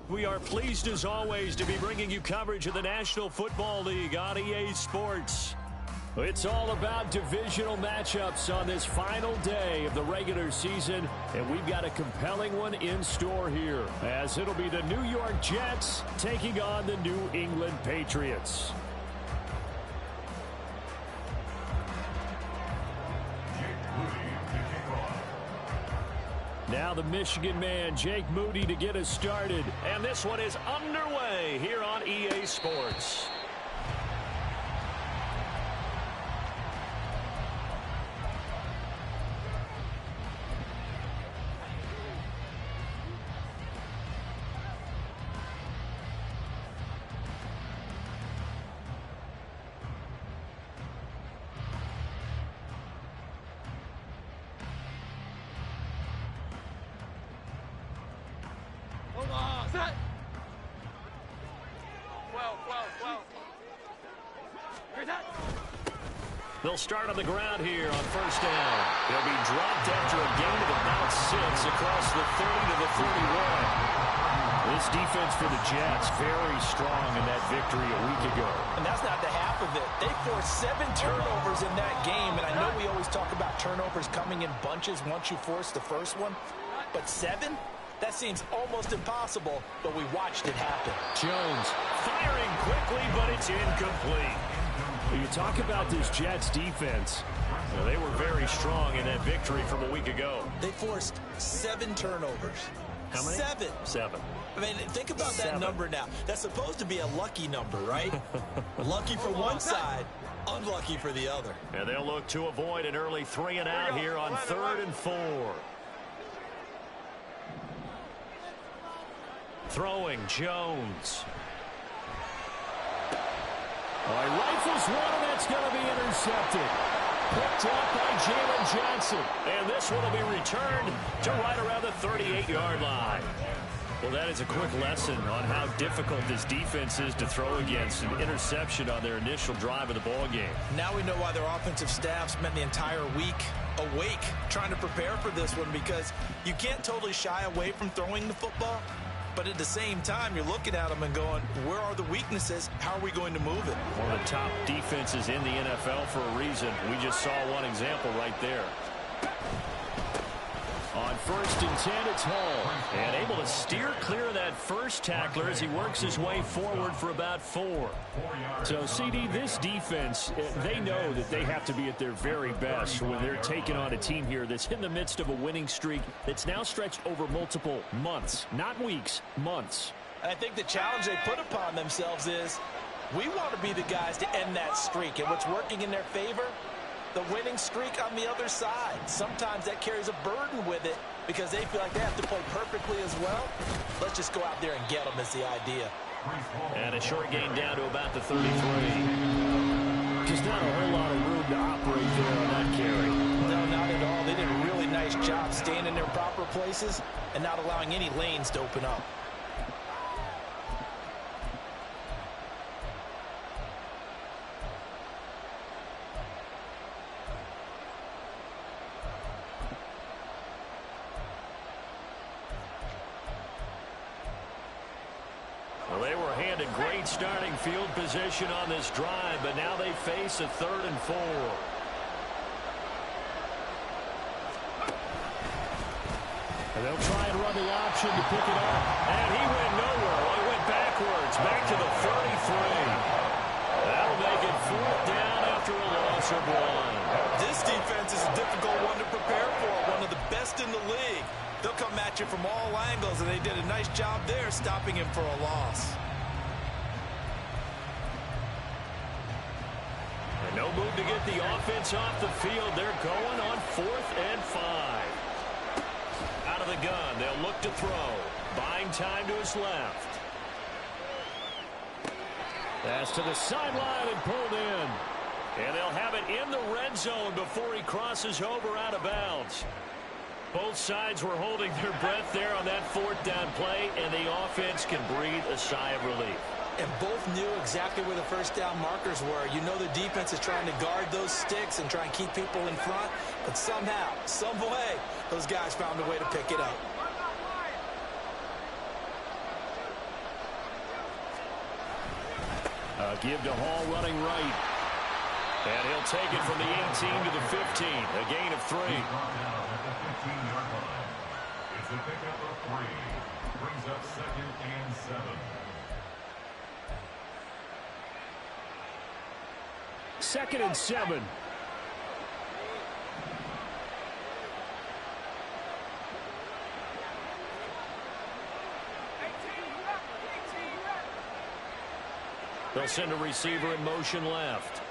We are pleased as always to be bringing you coverage of the National Football League on EA Sports. It's all about divisional matchups on this final day of the regular season, and we've got a compelling one in store here, as it'll be the New York Jets taking on the New England Patriots. Now the Michigan man, Jake Moody, to get us started. And this one is underway here on EA Sports. They'll start on the ground here on first down. They'll be dropped after a gain of about 6 across the 30 to the 31. This defense for the Jets, very strong in that victory a week ago. And that's not the half of it. They forced 7 turnovers in that game, and I know we always talk about turnovers coming in bunches once you force the first one, but 7? That seems almost impossible, but we watched it happen. Jones firing quickly, but it's incomplete. You talk about this Jets defense. Well, they were very strong in that victory from a week ago. They forced 7 turnovers. How many? 7. I mean, think about that number now. That's supposed to be a lucky number, right? Lucky for one side, unlucky for the other. And they'll look to avoid an early 3 and out here on 3rd and 4. Throwing, Jones. Rifles one, and that's going to be intercepted. Picked up by Jalen Johnson. And this one will be returned to right around the 38-yard line. Well, that is a quick lesson on how difficult this defense is to throw against. An interception on their initial drive of the ballgame. Now we know why their offensive staff spent the entire week awake trying to prepare for this one, because you can't totally shy away from throwing the football. But at the same time, you're looking at them and going, where are the weaknesses? How are we going to move it? One of the top defenses in the NFL for a reason. We just saw one example right there. On 1st and 10, it's Hall. And able to steer clear of that first tackler as he works his way forward for about 4. So, CD, this defense, they know that they have to be at their very best when they're taking on a team here that's in the midst of a winning streak that's now stretched over multiple months. Not weeks, months. And I think the challenge they put upon themselves is, we want to be the guys to end that streak. And what's working in their favor? The winning streak on the other side. Sometimes that carries a burden with it because they feel like they have to play perfectly as well. Let's just go out there and get them is the idea. And a short gain down to about the 33. Just not a whole lot of room to operate there on that carry. No, not at all. They did a really nice job staying in their proper places and not allowing any lanes to open up. Well, they were handed great starting field position on this drive, but now they face a 3rd and 4. And they'll try and run the option to pick it up. And he went nowhere. Well, he went backwards, back to the 33. That'll make it 4th down after a loss of 1. This defense is a difficult one to prepare for, one of the best in the league. They'll come at you from all angles, and they did a nice job there stopping him for a loss. And no move to get the offense off the field. They're going on 4th and 5. Out of the gun, they'll look to throw. Buying time to his left. Pass to the sideline and pulled in. And they'll have it in the red zone before he crosses over out of bounds. Both sides were holding their breath there on that 4th down play, and the offense can breathe a sigh of relief. And both knew exactly where the first down markers were. You know the defense is trying to guard those sticks and try and keep people in front, but somehow, some way, those guys found a way to pick it up. Give to Hall running right. And he'll take it from the 18 to the 15. A gain of 3. It's a pickup of 3. Brings up 2nd and 7. Second and 7. They'll send a receiver in motion left.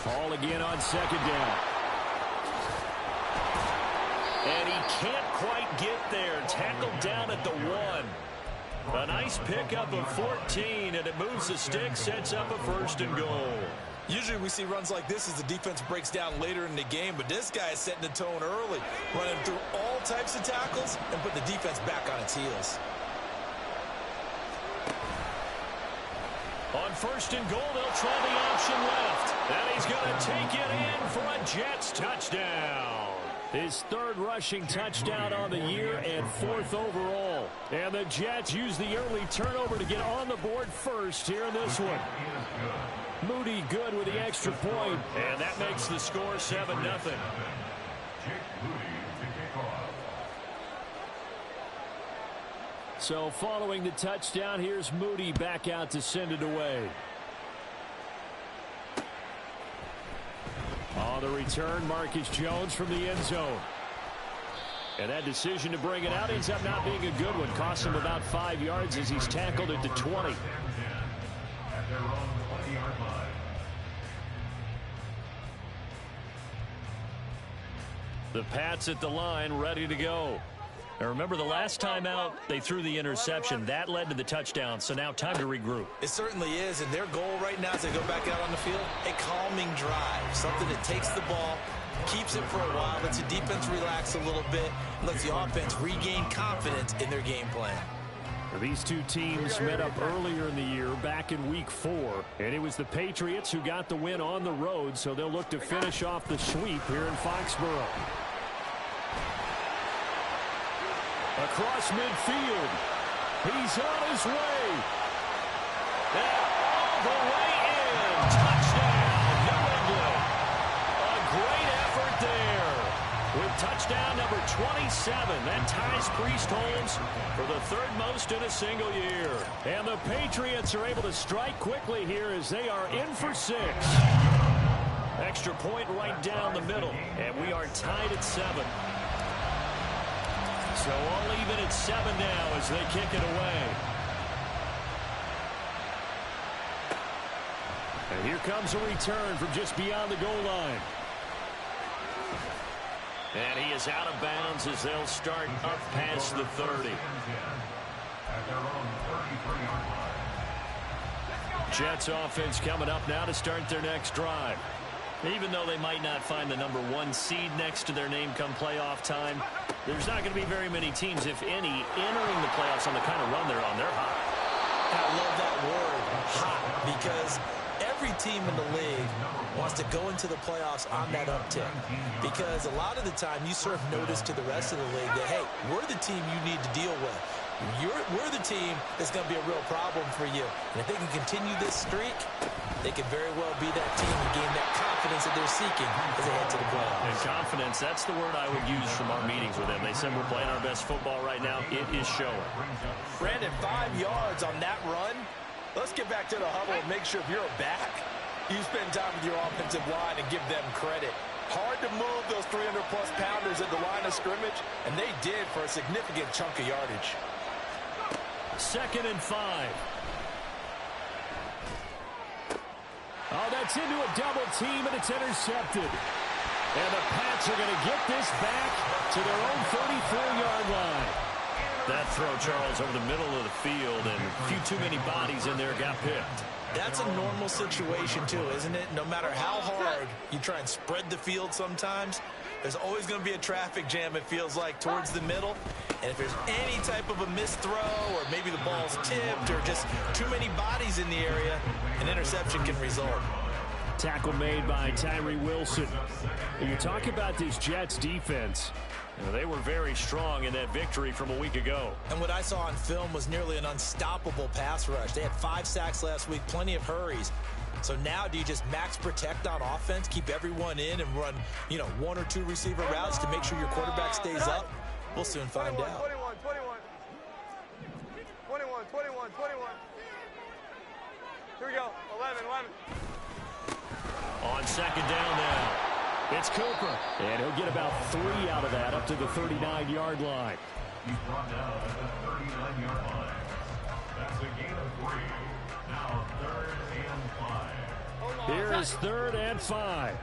Ball again on 2nd down. And he can't quite get there. Tackled down at the 1. A nice pickup of 14, and it moves the stick, sets up a 1st and goal. Usually we see runs like this as the defense breaks down later in the game, but this guy is setting the tone early, running through all types of tackles and putting the defense back on its heels. On 1st and goal, they'll try the option left. And he's going to take it in for a Jets touchdown. His 3rd rushing touchdown on the year and 4th overall. And the Jets use the early turnover to get on the board first here in this one. Moody good with the extra point, and that makes the score 7-0. So following the touchdown, here's Moody back out to send it away. On the return, Marcus Jones from the end zone. And that decision to bring it out ends up not being a good one. Costs him about 5 yards as he's tackled at the 20. The Pats at the line, ready to go. Now remember, the last time out, they threw the interception. That led to the touchdown, so now time to regroup. It certainly is, and their goal right now as they go back out on the field, a calming drive, something that takes the ball, keeps it for a while, lets the defense relax a little bit, and lets the offense regain confidence in their game plan. These two teams met up earlier in the year, back in week 4, and it was the Patriots who got the win on the road, so they'll look to finish off the sweep here in Foxborough. Across midfield. He's on his way. And all the way in. Touchdown, New England. A great effort there. With touchdown number 27. That ties Priest Holmes for the 3rd most in a single year. And the Patriots are able to strike quickly here as they are in for 6. Extra point right down the middle. And we are tied at 7. So all even at 7 now as they kick it away. And here comes a return from just beyond the goal line. And he is out of bounds as they'll start up past the 30. Jets offense coming up now to start their next drive. Even though they might not find the number 1 seed next to their name come playoff time, there's not going to be very many teams, if any, entering the playoffs on the kind of run they're on. They're hot. I love that word, hot, because every team in the league wants to go into the playoffs on that uptick. Because a lot of the time you serve notice to the rest of the league that, hey, we're the team you need to deal with. We're the team that's going to be a real problem for you. And if they can continue this streak, they could very well be that team and gain that confidence that they're seeking as they head to the playoffs. And confidence, that's the word I would use from our meetings with them. They said we're playing our best football right now. It is showing. Brandon, 5 yards on that run. Let's get back to the huddle and make sure if you're a back, you spend time with your offensive line and give them credit. Hard to move those 300-plus pounders at the line of scrimmage, and they did for a significant chunk of yardage. 2nd and 5. Oh, that's into a double team, and it's intercepted. And the Pats are going to get this back to their own 34-yard line. That throw, Charles, over the middle of the field, and a few too many bodies in there got picked. That's a normal situation, too, isn't it? No matter how hard you try and spread the field sometimes, there's always going to be a traffic jam, it feels like, towards the middle. And if there's any type of a missed throw or maybe the ball's tipped or just too many bodies in the area, an interception can result. Tackle made by Tyree Wilson. And you talk about this Jets defense. You know, they were very strong in that victory from a week ago. And what I saw on film was nearly an unstoppable pass rush. They had 5 sacks last week, plenty of hurries. So now do you just max protect on offense, keep everyone in and run, 1 or 2 receiver routes to make sure your quarterback stays up? We'll soon find out. 21. Here we go. 11. On second down now, it's Cooper. And he'll get about 3 out of that up to the 39-yard line. He's brought down at the 39-yard line. That's a gain of 3. Now 3rd and 5. Here is 3rd and 5.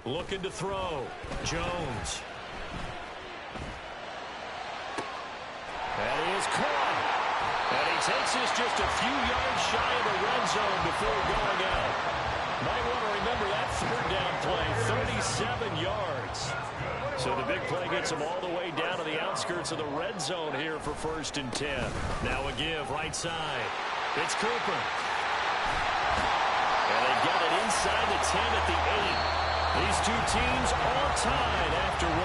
Looking to throw. Jones. And he is caught. And he takes this just a few yards shy of the red zone before going out. Might want to remember that 3rd down play, 37 yards. So the big play gets him all the way down to the outskirts of the red zone here for 1st and 10. Now a give right side. It's Cooper. And they get it inside the 10 at the 8. These two teams all tied after 1.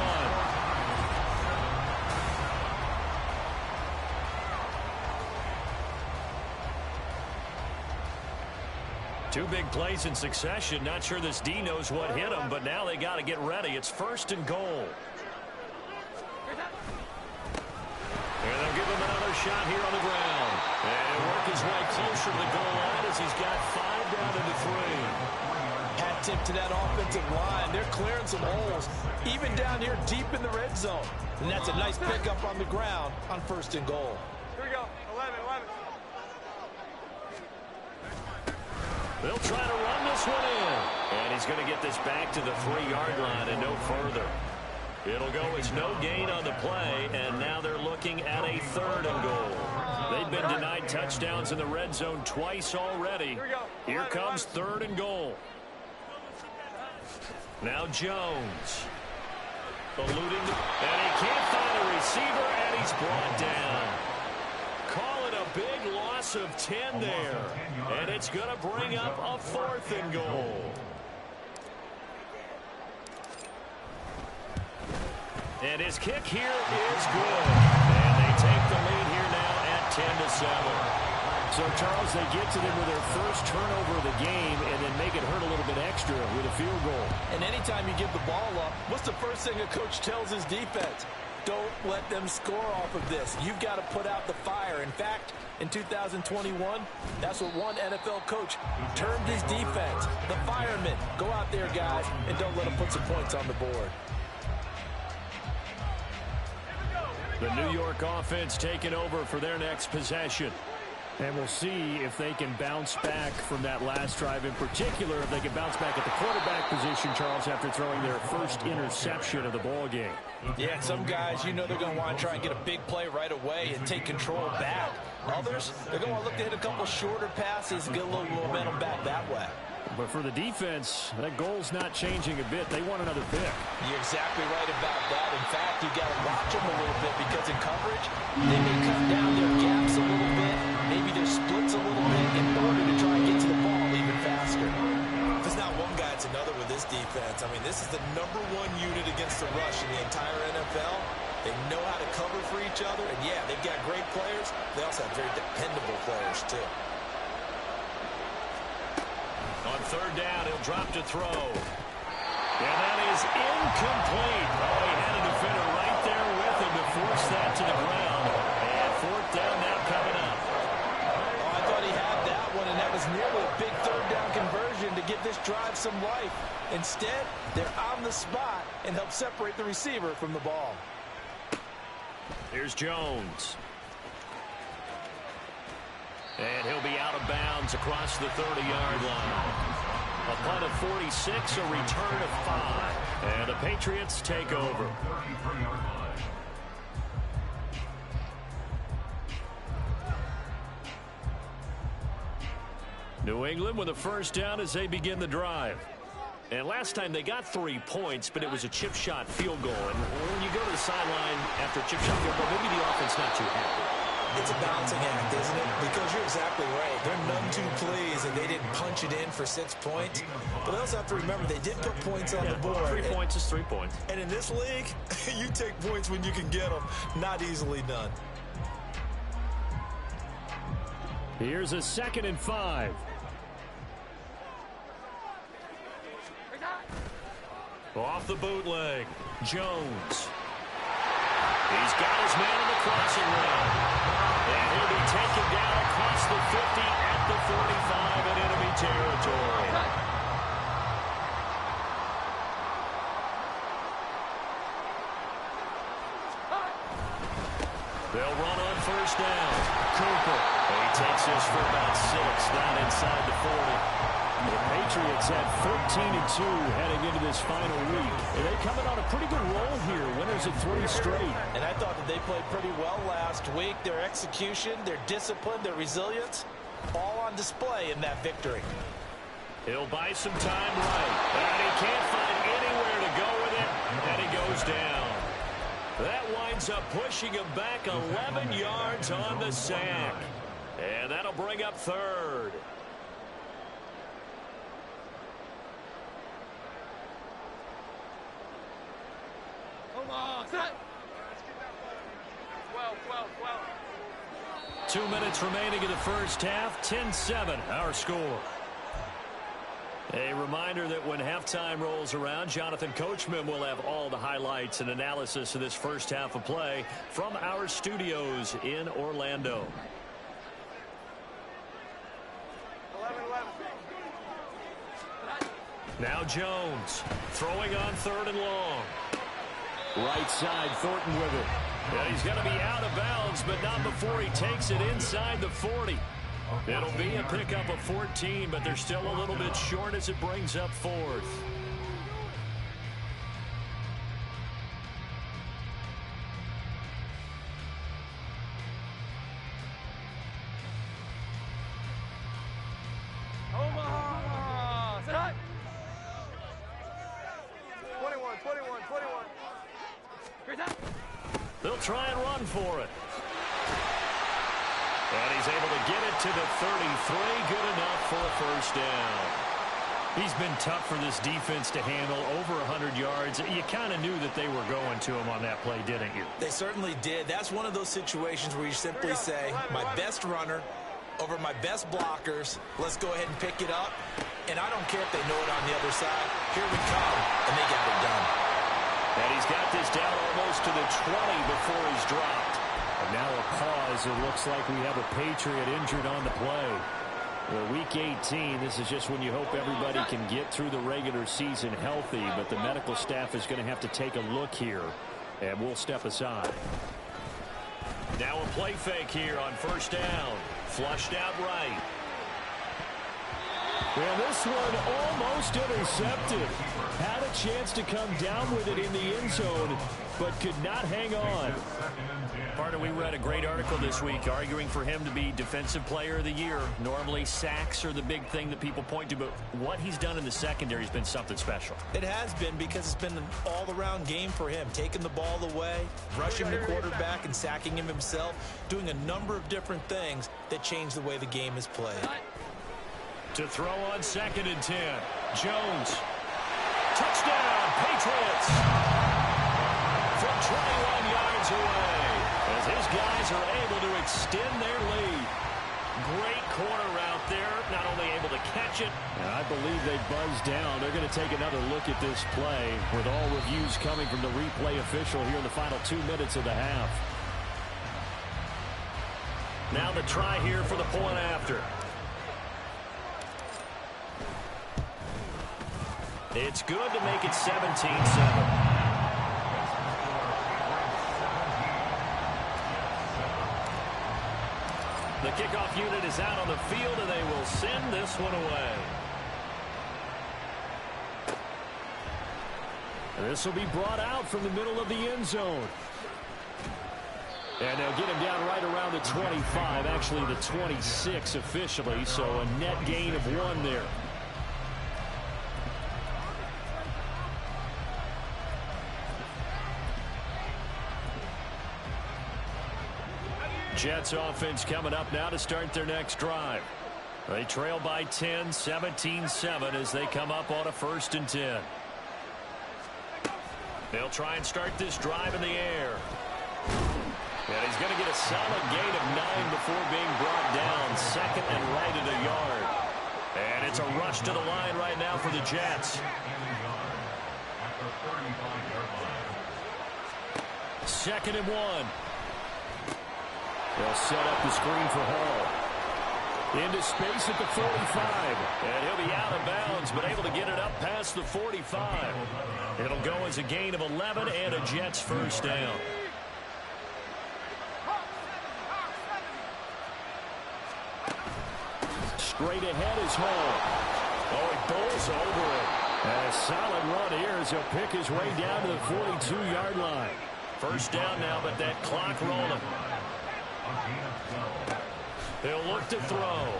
Two big plays in succession. Not sure this D knows what hit him, but now they got to get ready. It's 1st and goal. And they'll give him another shot here on the ground. And work his way closer to the goal line as he's got 5 down to the 3. Hat tip to that offensive line. They're clearing some holes, even down here deep in the red zone. And that's a nice pickup on the ground on 1st and goal. Here we go. 11. They'll try to run this one in. And he's going to get this back to the 3-yard line and no further. It'll go as no gain on the play, and now they're looking at a 3rd and goal. They've been denied touchdowns in the red zone twice already. Here comes 3rd and goal. Now Jones. Eluding, and he can't find a receiver, and he's brought down. Call it a big loss of 10 there. And it's going to bring up a 4th and goal. And his kick here is good. And they take the lead here now at 10-7. So, Charles, they get to them with their first turnover of the game and then make it hurt a little bit extra with a field goal. And anytime you give the ball up, what's the first thing a coach tells his defense? Don't let them score off of this. You've got to put out the fire. In fact, in 2021, that's what one NFL coach termed his defense. The firemen. Go out there, guys, and don't let them put some points on the board. The New York offense taking over for their next possession. And we'll see if they can bounce back from that last drive. In particular, if they can bounce back at the quarterback position, Charles, after throwing their first interception of the ball game. Yeah, some guys, they're going to want to try and get a big play right away and take control back. Others, they're going to look to hit a couple shorter passes and get a little momentum back that way. But for the defense, that goal's not changing a bit. They want another pick. You're exactly right about that. In fact, you got to watch them a little bit because in coverage, they may cut down their gaps a little bit, maybe their splits a little bit in order to try and get to the ball even faster. If it's not one guy, it's another with this defense. I mean, this is the #1 unit against the rush in the entire NFL. They know how to cover for each other, and yeah, they've got great players. They also have very dependable players, too. On 3rd down, he'll drop to throw. And that is incomplete. Oh, he had a defender right there with him to force that to the ground. And 4th down now coming up. Oh, I thought he had that one, and that was nearly a big 3rd down conversion to give this drive some life. Instead, they're on the spot and help separate the receiver from the ball. Here's Jones. And he'll be out of bounds across the 30-yard line. A punt of 46, a return of 5. And the Patriots take over. New England with a 1st down as they begin the drive. And last time they got 3 points, but it was a chip shot field goal. And when you go to the sideline after a chip shot field goal, maybe the offense not too happy. It's a balancing act, isn't it? Because you're exactly right. They're none too pleased that they didn't punch it in for 6 points. But they also have to remember they did put points on the board. 3 points is 3 points. And in this league, you take points when you can get them. Not easily done. Here's a 2nd and 5. Off the bootleg, Jones. He's got his man in the crossing lane. And he'll be taken down across the 50 at the 45 in enemy territory. They'll run on 1st down. Cooper. He takes this for about 6, down inside the 40. The Patriots had 14-2 heading into this final week. And they coming on a pretty good roll here, winners of 3 straight. And I thought that they played pretty well last week. Their execution, their discipline, their resilience, all on display in that victory. He'll buy some time right. And he can't find anywhere to go with it. And he goes down. That winds up pushing him back 11 yards on the sack. And that'll bring up 3rd. Let's get that ball. 12. 2 minutes remaining in the first half. 10-7 our score. A reminder that when halftime rolls around, Jonathan Coachman will have all the highlights and analysis of this first half of play from our studios in Orlando. 11. Now Jones throwing on 3rd and long. Right side, Thornton with it. Yeah, he's going to be out of bounds, but not before he takes it inside the 40. It'll be a pickup of 14, but they're still a little bit short as it brings up 4th. Omaha! Set. 21. They'll try and run for it. And he's able to get it to the 33. Good enough for a 1st down. He's been tough for this defense to handle, over 100 yards. You kind of knew that they were going to him on that play, didn't you? They certainly did. That's one of those situations where you simply say, my best runner over my best blockers. Let's go ahead and pick it up. And I don't care if they know it on the other side. Here we come. And they got it done. And he's got this down almost to the 20 before he's dropped. And now a pause. It looks like we have a Patriot injured on the play. Well, week 18, this is just when you hope everybody can get through the regular season healthy, but the medical staff is going to have to take a look here, and we'll step aside. Now a play fake here on 1st down. Flushed out right. And this one almost intercepted. Had a chance to come down with it in the end zone, but could not hang on. Partner, we read a great article this week arguing for him to be Defensive Player of the Year. Normally, sacks are the big thing that people point to, but what he's done in the secondary has been something special. It has been, because it's been an all-around game for him. Taking the ball away, rushing the quarterback and sacking him himself, doing a number of different things that change the way the game is played. To throw on 2nd and 10. Jones. Touchdown, Patriots. From 21 yards away, as his guys are able to extend their lead. Great corner route there, not only able to catch it. And I believe they buzzed down. They're going to take another look at this play, with all reviews coming from the replay official here in the final 2 minutes of the half. Now the try here for the point after. It's good to make it 17-7. The kickoff unit is out on the field, and they will send this one away. This will be brought out from the middle of the end zone. And they'll get him down right around the 25, actually the 26 officially, so a net gain of 1 there. Jets offense coming up now to start their next drive. They trail by 10, 17-7 as they come up on a 1st and 10. They'll try and start this drive in the air. And he's going to get a solid gain of 9 before being brought down. 2nd and right at a yard. And it's a rush to the line right now for the Jets. 2nd and 1. They'll set up the screen for Hall. Into space at the 45. And he'll be out of bounds, but able to get it up past the 45. It'll go as a gain of 11 and a Jets 1st down. Straight ahead is Hall. Oh, he bowls over it. And a solid run here as he'll pick his way down to the 42-yard line. 1st down now, but that clock rolling. He'll look to throw.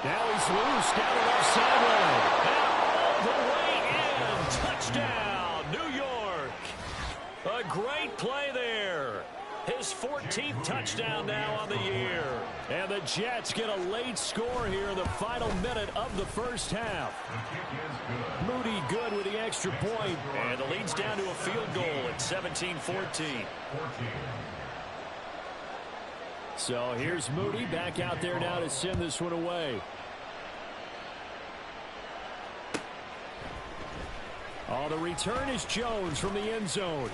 Now he's loose down the left sideline. And all the way in. Touchdown, New York. A great play there. His 14th touchdown now on the year. And the Jets get a late score here in the final minute of the 1st half. Moody good with the extra point. And the lead's down to a field goal at 17-14. So here's Moody back out there now to send this one away. Oh, the return is Jones from the end zone.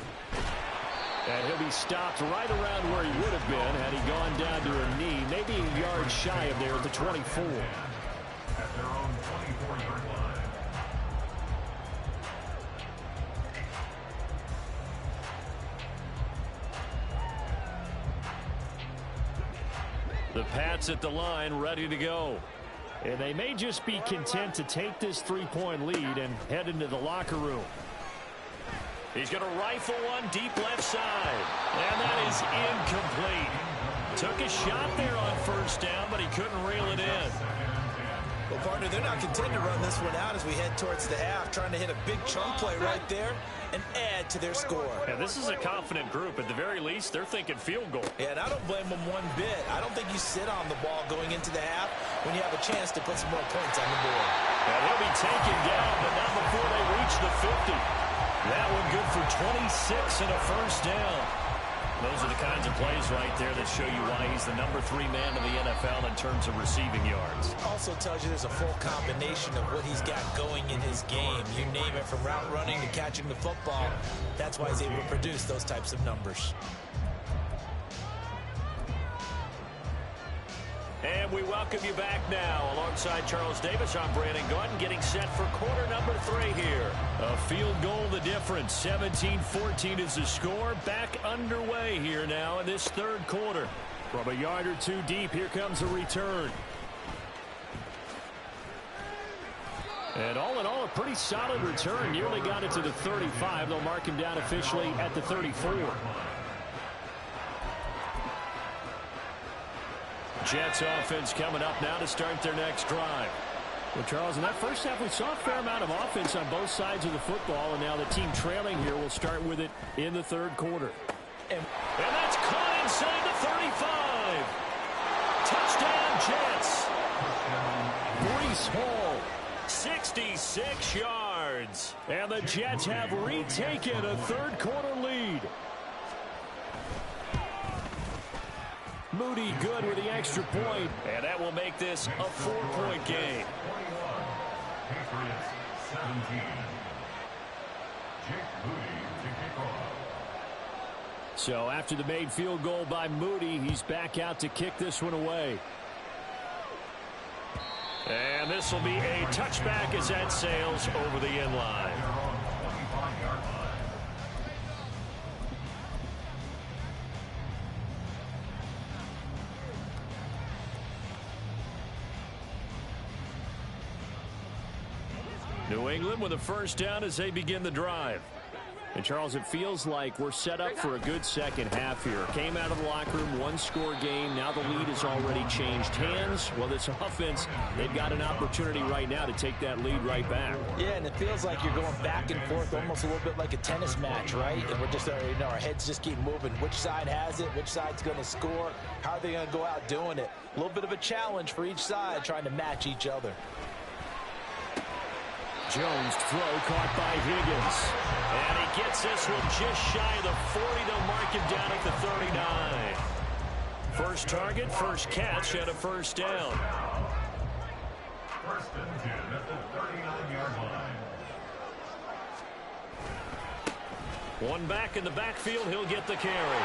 And he'll be stopped right around where he would have been had he gone down to a knee, maybe a yard shy of there at the 24. At their own 24-yard line. The Pats at the line ready to go. And they may just be content to take this 3-point lead and head into the locker room. He's going to rifle one deep left side. And that is incomplete. Took a shot there on 1st down, but he couldn't reel it in. Well, partner, they're not content to run this one out as we head towards the half, trying to hit a big chunk play right there and add to their score. Yeah, this is a confident group. At the very least, they're thinking field goal. Yeah, and I don't blame them one bit. I don't think you sit on the ball going into the half when you have a chance to put some more points on the board. Yeah, they'll be taken down, but not before they reach the 50. That one good for 26 and a 1st down. Those are the kinds of plays right there that show you why he's the number 3 man in the NFL in terms of receiving yards. Also tells you there's a full combination of what he's got going in his game. You name it, from route running to catching the football. That's why he's able to produce those types of numbers. And we welcome you back now. Alongside Charles Davis, I'm Brandon Gaudin, getting set for quarter number 3 here. A field goal the difference. 17-14 is the score. Back underway here now in this 3rd quarter. From a yard or 2 deep, here comes a return. And all in all, a pretty solid return. Nearly got it to the 35. They'll mark him down officially at the 34. Jets offense coming up now to start their next drive. Well, Charles, in that 1st half, we saw a fair amount of offense on both sides of the football, and now the team trailing here will start with it in the 3rd quarter. And that's caught inside the 35. Touchdown, Jets. Breece Hall, 66 yards. And the Jets have retaken a 3rd quarter lead. Moody good with the extra point, and that will make this a 4-point game. 21. Patriots 17. Jake Moody to kick off. So after the made field goal by Moody, he's back out to kick this one away. And this will be a touchback as that sails over the end line. New England with a 1st down as they begin the drive. And, Charles, it feels like we're set up for a good second half here. Came out of the locker room, one-score game. Now the lead has already changed hands. Well, this offense, they've got an opportunity right now to take that lead right back. Yeah, and it feels like you're going back and forth almost a little bit like a tennis match, right? And we're just, our heads just keep moving. Which side has it? Which side's going to score? How are they going to go out doing it? A little bit of a challenge for each side trying to match each other. Jones throw caught by Higgins. And he gets this one just shy of the 40. They'll mark him down at the 39. First target, first catch, and a first down. First and 10 at the 39-yard line. One back in the backfield, he'll get the carry.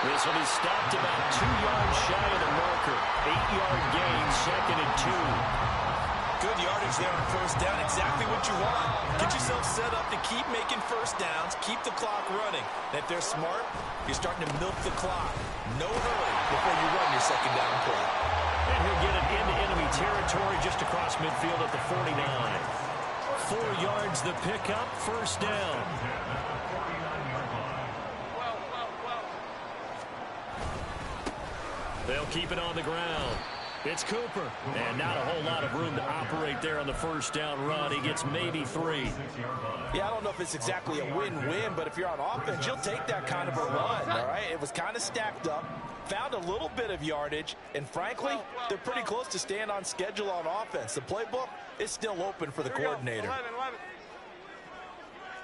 This will be stopped about 2 yards shy of the marker. 8-yard gain, second and 2. Good yardage there on first down. Exactly what you want. Get yourself set up to keep making first downs, keep the clock running. And if they're smart, you're starting to milk the clock. No hurry before you run your second down play. And he'll get it into enemy territory just across midfield at the 49. 4 yards the pickup, first down. They'll keep it on the ground. It's Cooper. And not a whole lot of room to operate there on the first down run. He gets maybe 3. Yeah, I don't know if it's exactly a win-win, but if you're on offense, you'll take that kind of a run, all right? It was kind of stacked up, found a little bit of yardage, and frankly, they're pretty close to staying on schedule on offense. The playbook is still open for the coordinator. 11,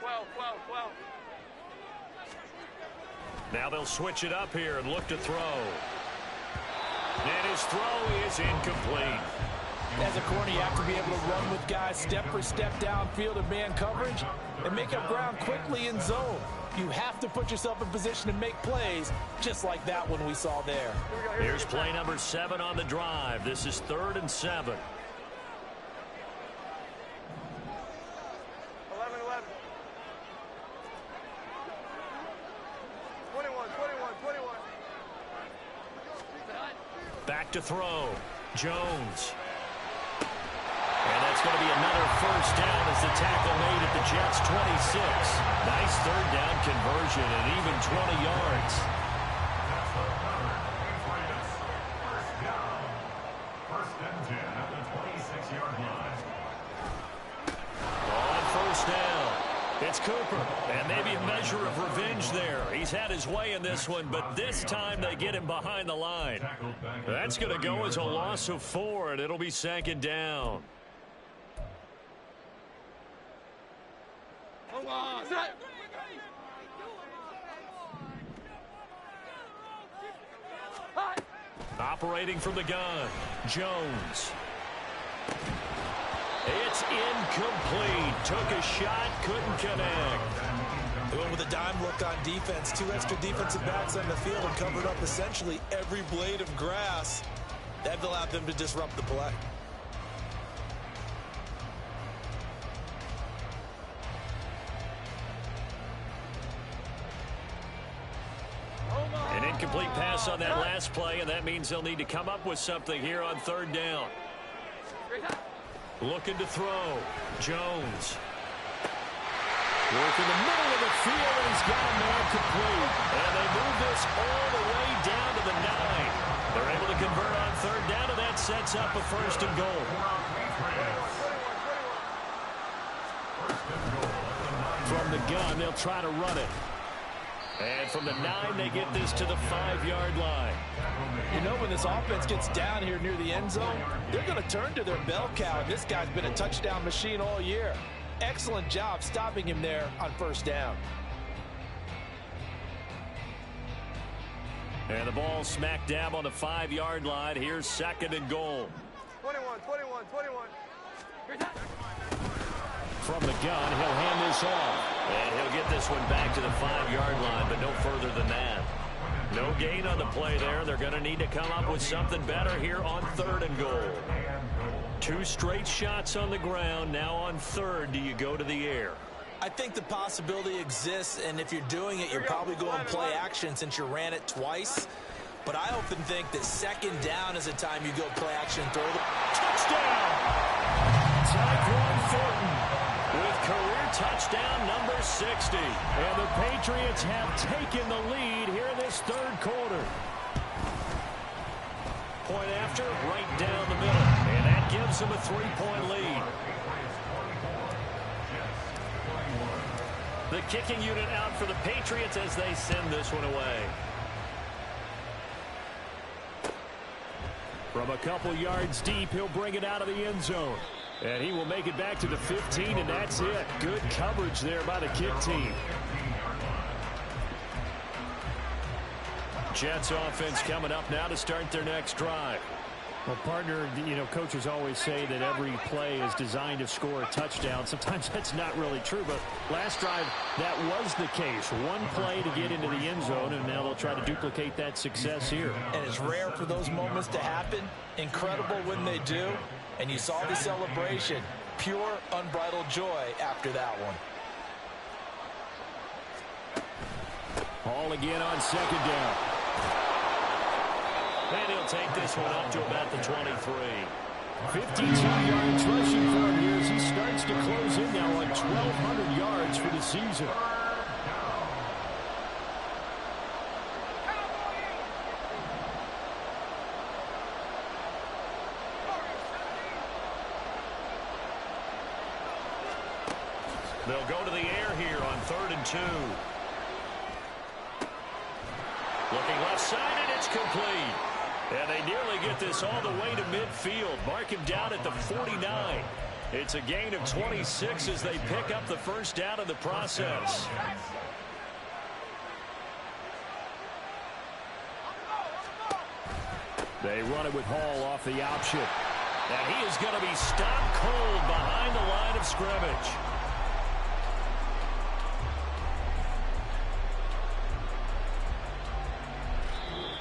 12, 12. Now they'll switch it up here and look to throw. And his throw is incomplete. As a corner, you have to be able to run with guys step for step downfield in man coverage and make up ground quickly in zone. You have to put yourself in position to make plays just like that one we saw there. Here's play number 7 on the drive. This is 3rd and 7. 11. 21. Back to throw. Jones. And that's going to be another first down as the tackle made at the Jets' 26. Nice third down conversion and even 20 yards. First down. First and 10 at the 26-yard line. On first down, it's Cooper. And maybe a measure of revenge there. He's had his way in this one, but this time they get him behind the line. That's going to go as a loss of 4, and it'll be second down. Operating from the gun, Jones. It's incomplete. Took a shot, couldn't connect. They went with a dime look on defense. 2 extra defensive backs on the field and covered up essentially every blade of grass. That allowed them to disrupt the play. An incomplete pass on that last play, and that means they'll need to come up with something here on third down. Looking to throw. Jones. Work in the middle of the field, and he's got a man complete. And they move this all the way down to the 9. They're able to convert on third down, and that sets up a first and goal. From the gun, they'll try to run it. And from the 9, they get this to the 5-yard line. You know, when this offense gets down here near the end zone, they're going to turn to their bell cow. This guy's been a touchdown machine all year. Excellent job stopping him there on first down. And the ball smack dab on the 5-yard line. Here's second and goal. 21. From the gun, he'll hand this off. And he'll get this one back to the 5-yard line, but no further than that. No gain on the play there. They're going to need to come up with something better here on third and goal. 2 straight shots on the ground. Now on third, do you go to the air? I think the possibility exists, and if you're doing it, you're probably going play action since you ran it twice. But I often think that second down is a time you go play action and throw the touchdown! Tyquan Thornton with career touchdown number 60. And the Patriots have taken the lead here in this third quarter. Point after, right down the middle. And that gives them a 3-point lead. The kicking unit out for the Patriots as they send this one away. From a couple yards deep, he'll bring it out of the end zone. And he will make it back to the 15, and that's it. Good coverage there by the kick team. Jets offense coming up now to start their next drive. Well, partner, you know, coaches always say that every play is designed to score a touchdown. Sometimes that's not really true, but last drive, that was the case. One play to get into the end zone, and now they'll try to duplicate that success here. And it's rare for those moments to happen. Incredible when they do. And you saw the celebration. Pure, unbridled joy after that one. Hall again on second down. And he'll take this one up to about the 23. 52 yards rushing for him here as he starts to close in now on 1,200 yards for the season. They'll go to the air here on 3rd and 2. Looking left side, and it's complete. And they nearly get this all the way to midfield. Mark him down at the 49. It's a gain of 26 as they pick up the first down in the process. They run it with Hall off the option. And he is going to be stopped cold behind the line of scrimmage.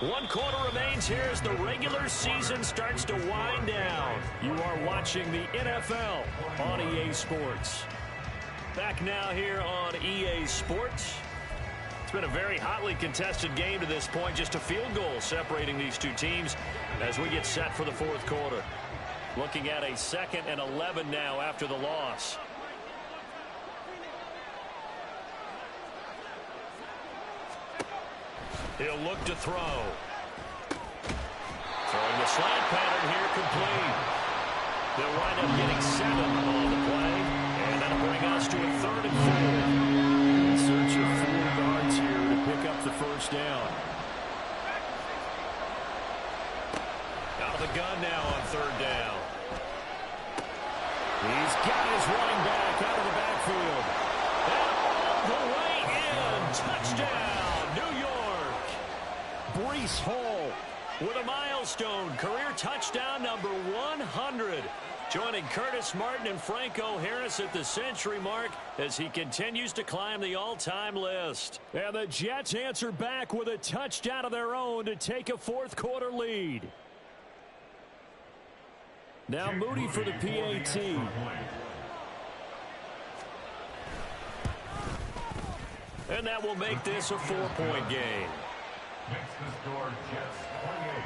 One quarter remains here as the regular season starts to wind down. You are watching the NFL on EA Sports. Back now here on EA Sports. It's been a very hotly contested game to this point. Just a field goal separating these two teams as we get set for the fourth quarter. Looking at a 2nd and 11 now after the loss. He'll look to throw. Throwing the slant pattern here complete. They'll wind up getting 7 on the play. And that'll bring us to a 3rd and 4. In search of 4 yards here to pick up the first down. Out of the gun now on 3rd down. He's got his running back out of the backfield. And all the way in. Touchdown, New York. Breece Hall with a milestone career touchdown number 100. Joining Curtis Martin and Franco Harris at the century mark as he continues to climb the all-time list. And the Jets answer back with a touchdown of their own to take a fourth quarter lead. Now Moody for the PAT. And that will make this a 4-point game. Makes the score Jets 28,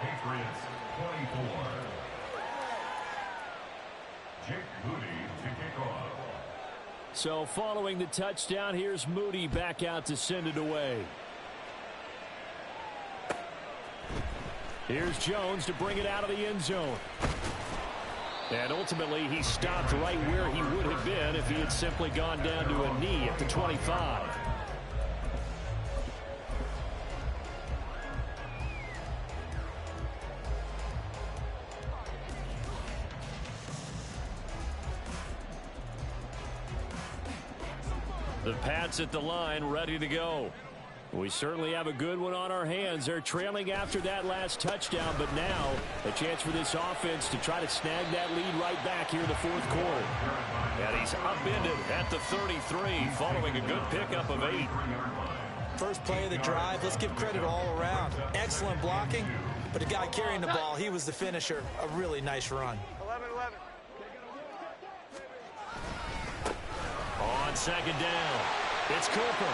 Patriots 24. Jake Moody to kick off. So following the touchdown, here's Moody back out to send it away. Here's Jones to bring it out of the end zone. And ultimately, he stopped right where he would have been if he had simply gone down to a knee at the 25. The Pats at the line, ready to go. We certainly have a good one on our hands. They're trailing after that last touchdown, but now a chance for this offense to try to snag that lead right back here in the fourth quarter. And he's upended at the 33 following a good pickup of 8. First play of the drive, let's give credit all around. Excellent blocking, but the guy carrying the ball, he was the finisher. A really nice run. 11-11. On second down, it's Cooper.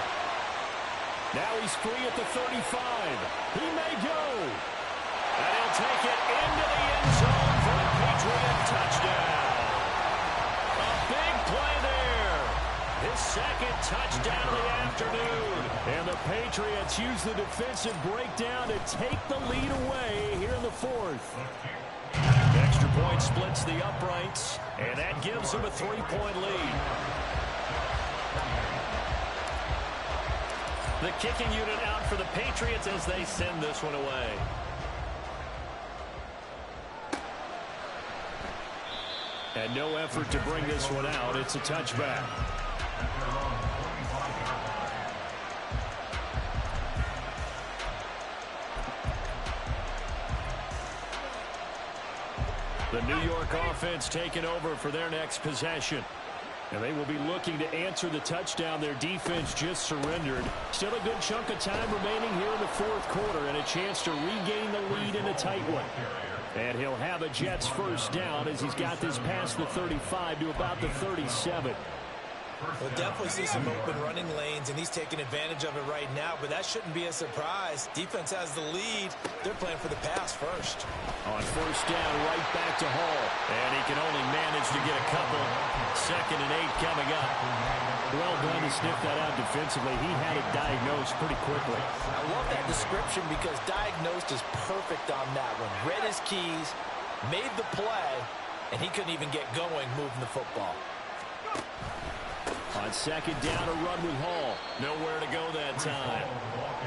Now he's free at the 35. He may go. And he'll take it into the end zone for a Patriot touchdown. A big play there. touchdown of the afternoon. And the Patriots use the defensive breakdown to take the lead away here in the fourth. Extra point splits the uprights, and that gives them a 3-point lead. The kicking unit out for the Patriots as they send this one away. And no effort to bring this one out. It's a touchback. The New York offense taking over for their next possession. And they will be looking to answer the touchdown their defense just surrendered. Still a good chunk of time remaining here in the fourth quarter and a chance to regain the lead in a tight one. And he'll have a Jets first down as he's got this past the 35 to about the 37. We'll definitely see some open running lanes, and he's taking advantage of it right now, but that shouldn't be a surprise. Defense has the lead. They're playing for the pass first. On first down, right back to Hall. And he can only manage to get a couple. 2nd and 8 coming up. Well done to sniff that out defensively. He had it diagnosed pretty quickly. I love that description because diagnosed is perfect on that one. Read his keys, made the play, and he couldn't even get going moving the football. On 2nd down, a run with Hall. Nowhere to go that time.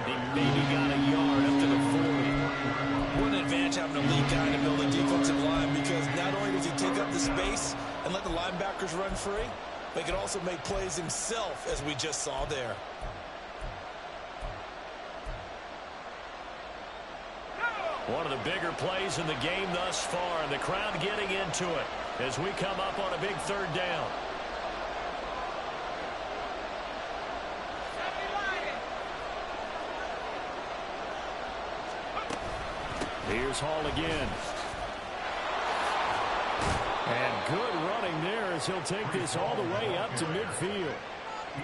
He maybe got a yard up to the 40. What an advantage having a lead guy to build a defensive line, because not only does he take up the space and let the linebackers run free, but he can also make plays himself, as we just saw there. One of the bigger plays in the game thus far, and the crowd getting into it as we come up on a big 3rd down. Here's Hall again. And good running there as he'll take this all the way up to midfield.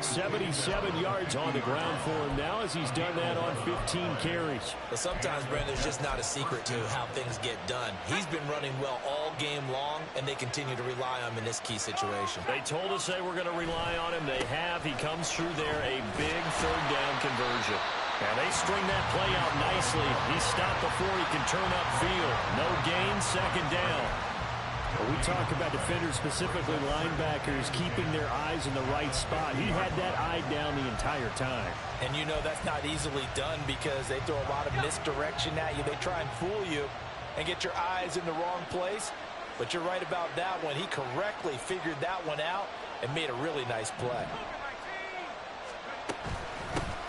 77 yards on the ground for him now as he's done that on 15 carries. But sometimes, Brandon, it's just not a secret to how things get done. He's been running well all game long, and they continue to rely on him in this key situation. They told us they were going to rely on him. They have. He comes through there, a big 3rd down conversion. And they string that play out nicely. He's stopped before he can turn upfield. No gain, 2nd down. Well, we talk about defenders, specifically linebackers, keeping their eyes in the right spot. He had that eye down the entire time. And you know that's not easily done because they throw a lot of misdirection at you. They try and fool you and get your eyes in the wrong place. But you're right about that one. He correctly figured that one out and made a really nice play.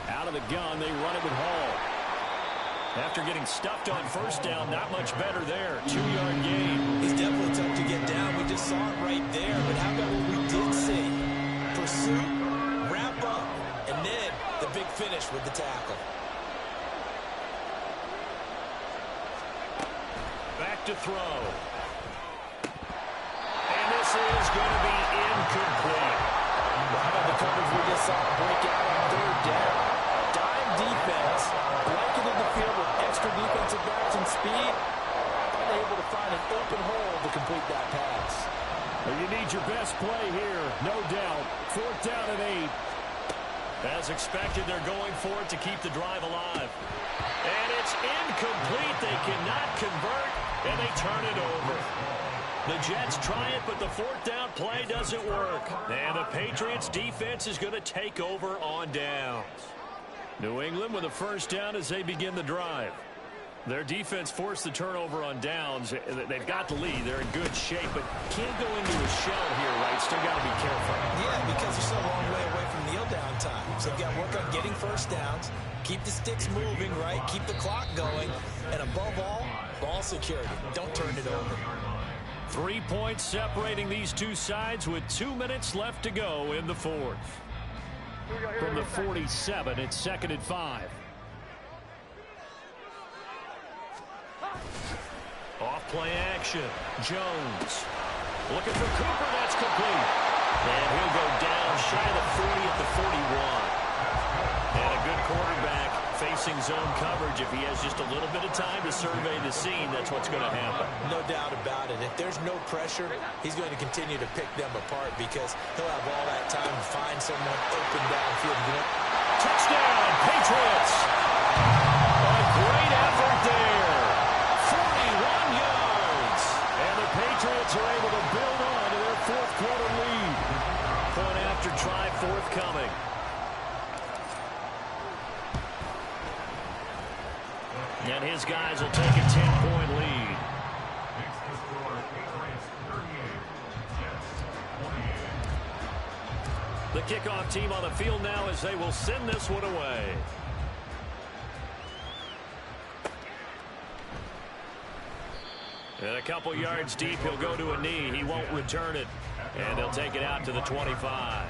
Out of the gun, they run it with Hall. After getting stuffed on first down, not much better there. 2-yard gain. He's definitely tough to get down. We just saw it right there. But how about what we did see? Pursuit, wrap up, and then the big finish with the tackle. Back to throw. And this is going to be incomplete. Right on the coverage, we just saw a breakout on 3rd down. Dime defense, blanketed the field with extra defensive backs and speed. Finally able to find an open hole to complete that pass. Well, you need your best play here, no doubt. 4th down and 8. As expected, they're going for it to keep the drive alive. And it's incomplete. They cannot convert, and they turn it over. The Jets try it, but the 4th down play doesn't work. And the Patriots defense is going to take over on downs. New England with a first down as they begin the drive. Their defense forced the turnover on downs. They've got the lead. They're in good shape, but can't go into a shell here, right? Still got to be careful. Yeah, because they're so a long way away from kneel down time. So they've got to work on getting first downs, keep the sticks moving, right? Keep the clock going, and above all, ball security. Don't turn it over. 3 points separating these two sides with 2 minutes left to go in the fourth. From the 47, it's 2nd and 5. Off play action. Jones looking for Cooper. That's complete. And he'll go down shy of the 40 at the 41. And a good quarterback facing zone coverage. If he has just a little bit of time to survey the scene, that's what's going to happen. No doubt about it. If if there's no pressure, he's going to continue to pick them apart because he'll have all that time to find someone open downfield. Touchdown, Patriots! A great effort there. 41 yards. And the Patriots are able to build on to their fourth quarter lead. Point after try forthcoming. And his guys will take a 10-point lead. The kickoff team on the field now as they will send this one away. And a couple yards deep, he'll go to a knee. He won't return it. And they'll take it out to the 25.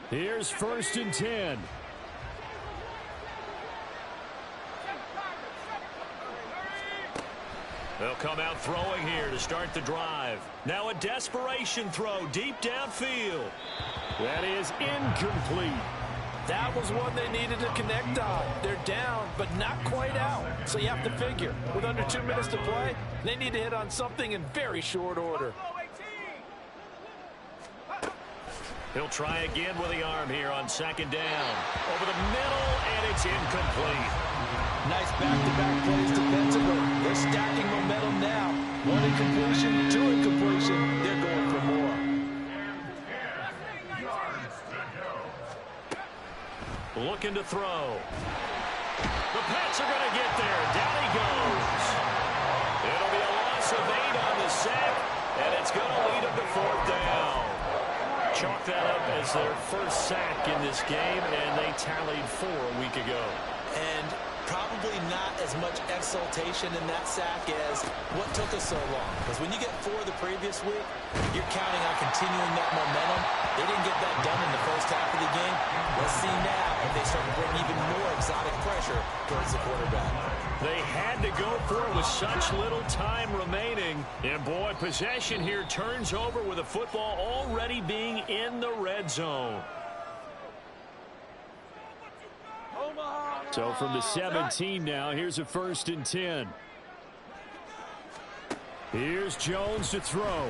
Here's 1st and 10. They'll come out throwing here to start the drive. Now a desperation throw deep downfield. That is incomplete. That was one they needed to connect on. They're down, but not quite out. So you have to figure, with under 2 minutes to play, they need to hit on something in very short order. He'll try again with the arm here on 2nd down. Over the middle, and it's incomplete. Nice back-to-back plays defensively. They're stacking momentum now. 1 incompletion, 2 incompletion. They're going for more. Looking to throw. The Pats are going to get there. Down he goes. It'll be a loss of 8 on the sack, and it's going to lead them to 4th down. Chalk that up as their first sack in this game, and they tallied 4 a week ago. And probably not as much exultation in that sack as what took us so long. Because when you get 4 the previous week, you're counting on continuing that momentum. They didn't get that done in the first half of the game. Let's see now if they start to bring even more exotic pressure towards the quarterback. They had to go for it with such little time remaining. And boy, possession here turns over with the football already being in the red zone. So from the 17 now, here's a 1st and 10. Here's Jones to throw.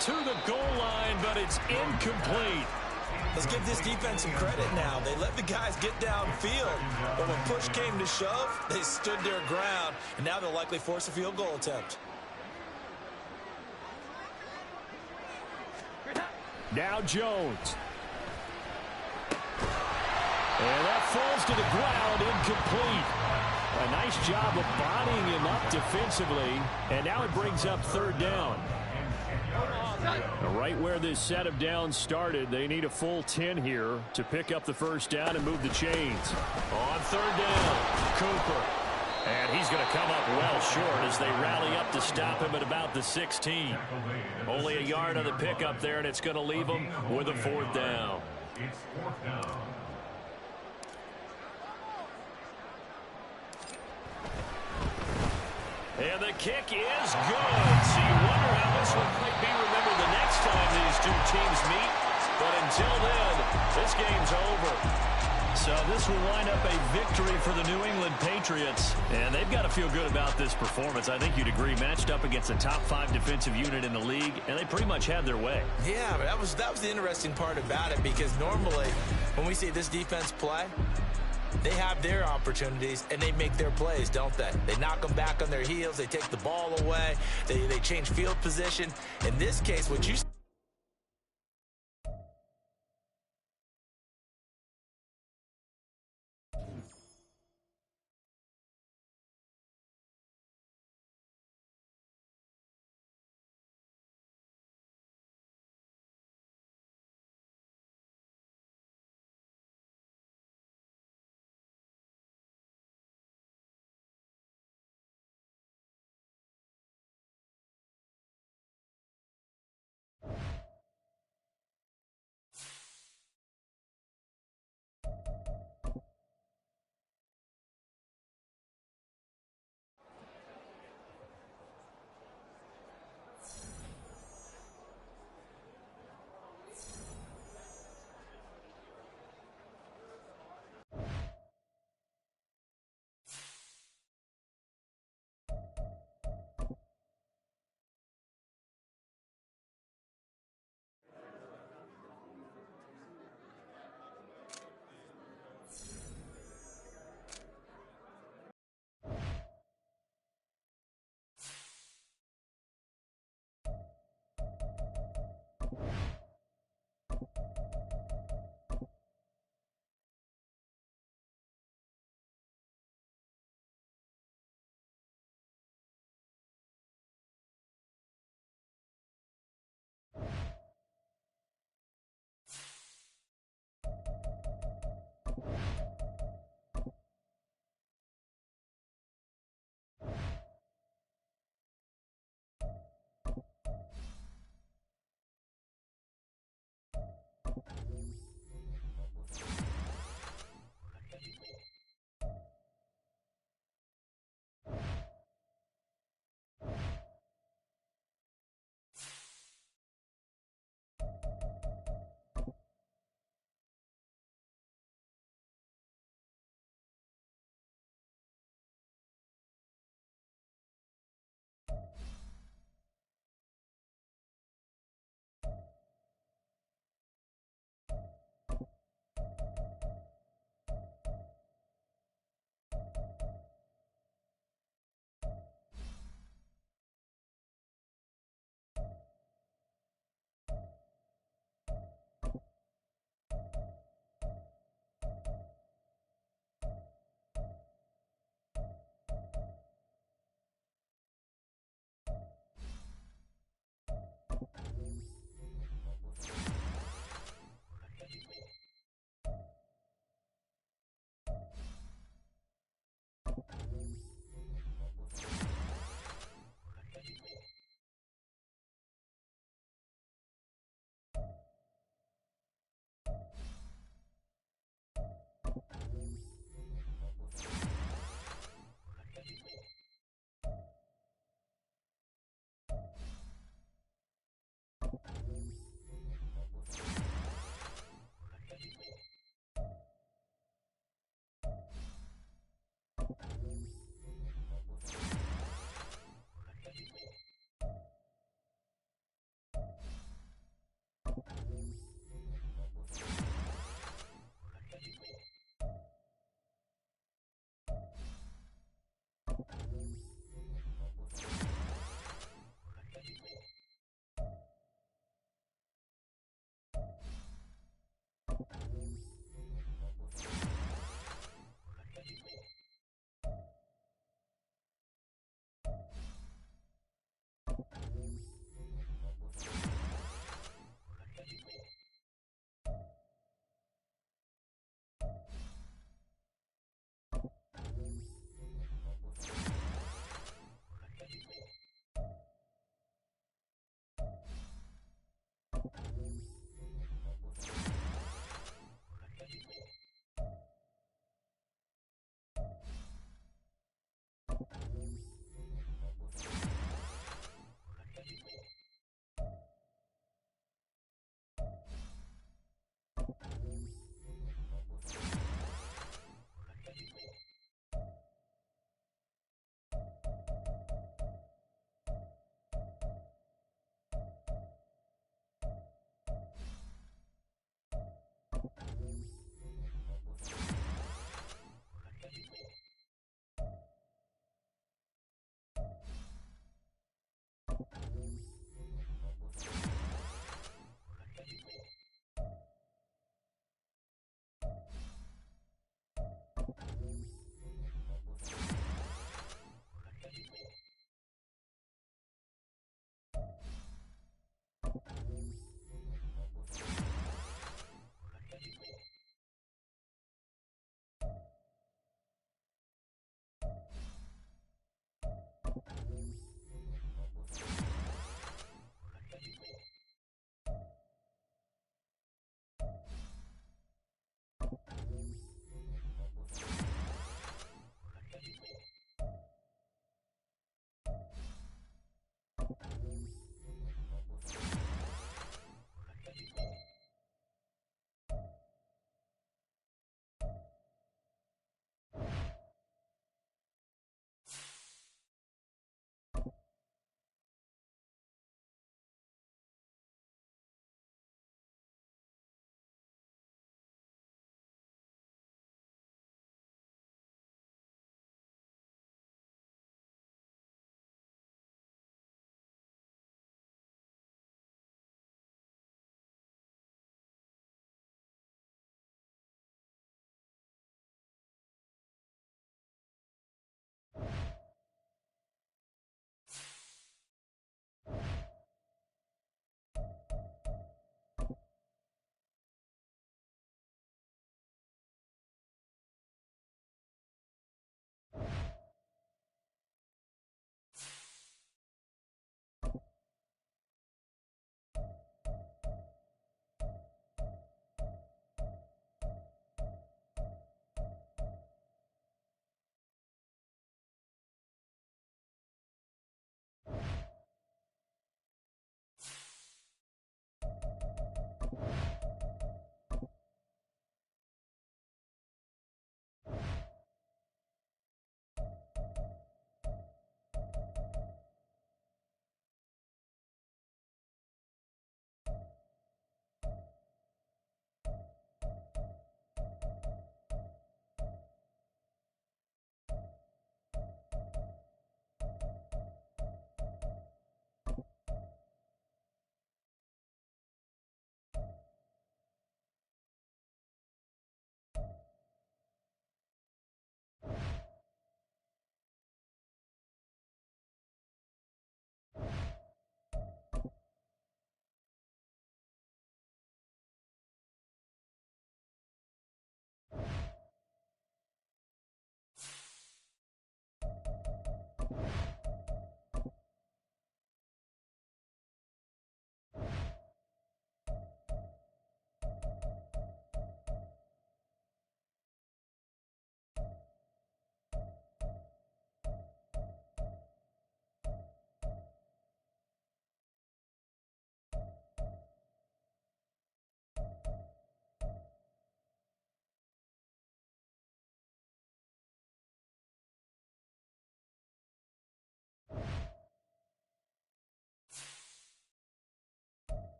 To the goal line, but it's incomplete. Let's give this defense some credit now. They let the guys get downfield, but when push came to shove, they stood their ground, and now they'll likely force a field goal attempt. Now Jones. And that falls to the ground, incomplete. A nice job of bodying him up defensively, and now it brings up 3rd down. Right where this set of downs started, they need a full 10 here to pick up the 1st down and move the chains. On 3rd down, Cooper. And he's going to come up well short as they rally up to stop him at about the 16. Only a yard on the pickup there, and it's going to leave him with a 4th down. It's 4th down. And the kick is good. So you wonder how this one might be remembered the next time these two teams meet. But until then, this game's over. So this will wind up a victory for the New England Patriots. And they've got to feel good about this performance. I think you'd agree, matched up against a top 5 defensive unit in the league, and they pretty much had their way. Yeah, but that was the interesting part about it, because normally when we see this defense play, they have their opportunities, and they make their plays, don't they? They knock them back on their heels. They take the ball away. They change field position. In this case, what you